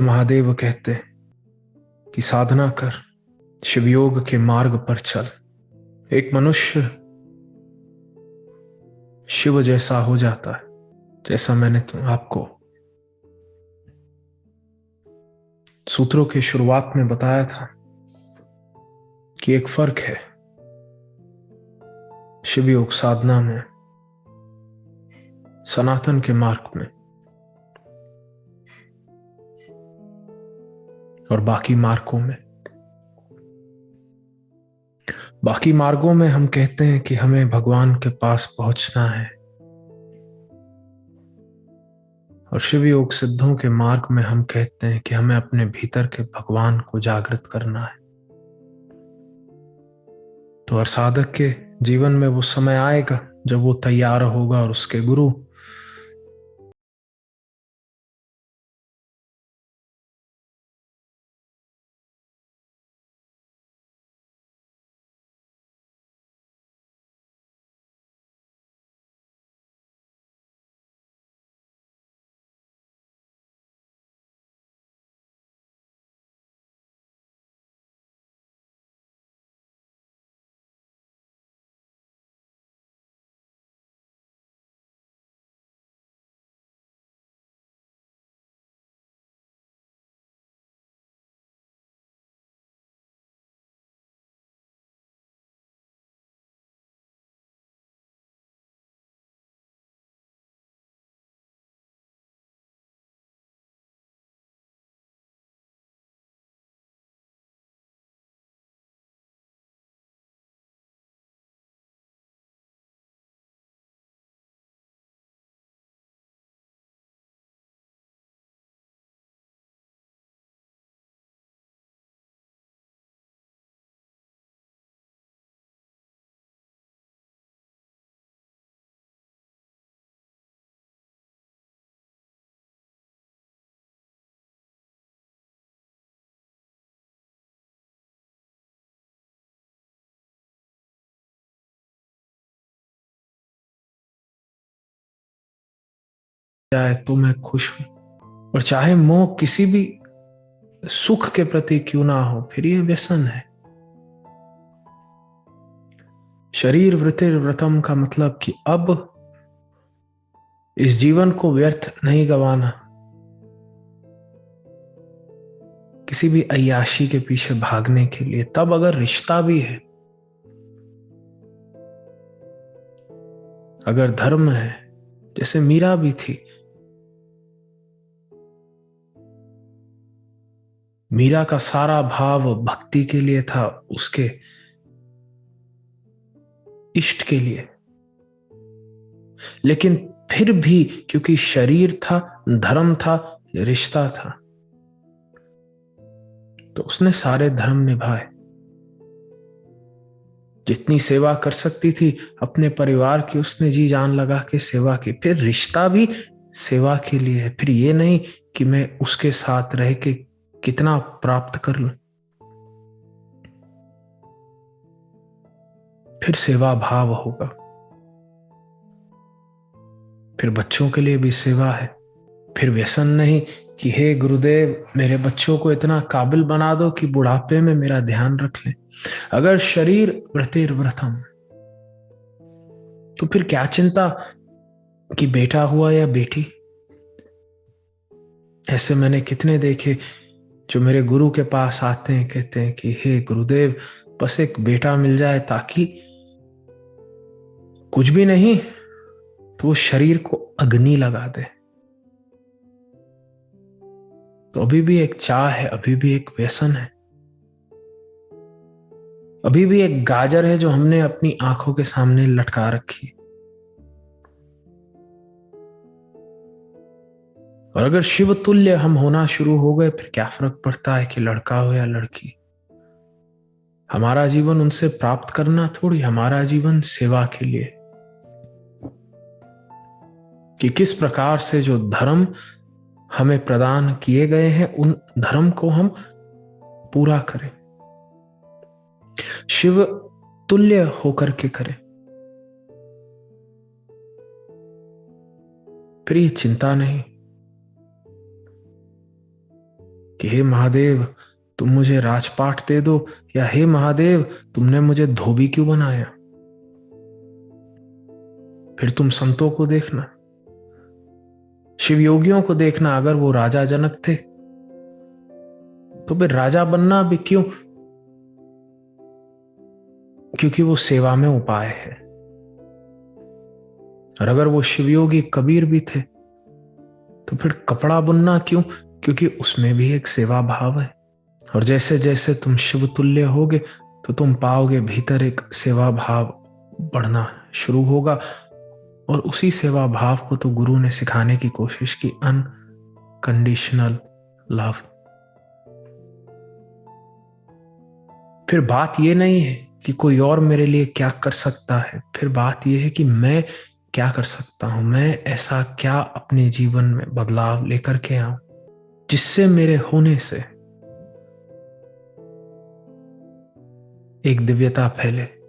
महादेव कहते हैं कि साधना कर, शिवयोग के मार्ग पर चल। एक मनुष्य शिव जैसा हो जाता है, जैसा मैंने आपको सूत्रों की शुरुआत में बताया था कि एक फर्क है शिव योग साधना में, सनातन के मार्ग में और बाकी मार्गों में। बाकी मार्गों में हम कहते हैं कि हमें भगवान के पास पहुंचना है, और शिव योग सिद्धों के मार्ग में हम कहते हैं कि हमें अपने भीतर के भगवान को जागृत करना है। तो हर साधक के जीवन में वो समय आएगा जब वो तैयार होगा और उसके गुरु जाए तो मैं खुश हूं, और चाहे मोह किसी भी सुख के प्रति क्यों ना हो, फिर ये व्यसन है। शरीर वृतिर व्रतम का मतलब कि अब इस जीवन को व्यर्थ नहीं गंवाना, किसी भी अय्याशी के पीछे भागने के लिए। तब अगर रिश्ता भी है, अगर धर्म है, जैसे मीरा भी थी, मीरा का सारा भाव भक्ति के लिए था, उसके इष्ट के लिए। लेकिन फिर भी क्योंकि शरीर था, धर्म था, रिश्ता था, तो उसने सारे धर्म निभाए। जितनी सेवा कर सकती थी अपने परिवार की, उसने जी जान लगा के सेवा की। फिर रिश्ता भी सेवा के लिए है। फिर ये नहीं कि मैं उसके साथ रह के कितना प्राप्त कर लूं, फिर सेवा भाव होगा। फिर बच्चों के लिए भी सेवा है। फिर व्यसन नहीं कि हे गुरुदेव मेरे बच्चों को इतना काबिल बना दो कि बुढ़ापे में मेरा ध्यान रख लें। अगर शरीर व्रतेर व्रतम, तो फिर क्या चिंता कि बेटा हुआ या बेटी। ऐसे मैंने कितने देखे जो मेरे गुरु के पास आते हैं, कहते हैं कि हे गुरुदेव बस एक बेटा मिल जाए, ताकि कुछ भी नहीं तो वो शरीर को अग्नि लगा दे। तो अभी भी एक चाह है, अभी भी एक व्यसन है, अभी भी एक गाजर है जो हमने अपनी आंखों के सामने लटका रखी। और अगर शिव तुल्य हम होना शुरू हो गए, फिर क्या फर्क पड़ता है कि लड़का हो या लड़की। हमारा जीवन उनसे प्राप्त करना थोड़ी, हमारा जीवन सेवा के लिए, कि किस प्रकार से जो धर्म हमें प्रदान किए गए हैं उन धर्म को हम पूरा करें, शिव तुल्य होकर के करें। फिर ये चिंता नहीं। कि हे महादेव तुम मुझे राजपाट दे दो, या हे महादेव तुमने मुझे धोबी क्यों बनाया। फिर तुम संतों को देखना, शिव योगियों को देखना, अगर वो राजा जनक थे तो फिर राजा बनना भी क्यों? क्योंकि वो सेवा में उपाय है। और अगर वो शिवयोगी कबीर भी थे तो फिर कपड़ा बुनना क्यों? क्योंकि उसमें भी एक सेवा भाव है। और जैसे जैसे तुम शिव तुल्य होगे तो तुम पाओगे भीतर एक सेवा भाव बढ़ना शुरू होगा। और उसी सेवा भाव को तो गुरु ने सिखाने की कोशिश की, अनकंडीशनल लव। फिर बात ये नहीं है कि कोई और मेरे लिए क्या कर सकता है, फिर बात यह है कि मैं क्या कर सकता हूं, मैं ऐसा क्या अपने जीवन में बदलाव लेकर के आऊं जिससे मेरे होने से एक दिव्यता फैले।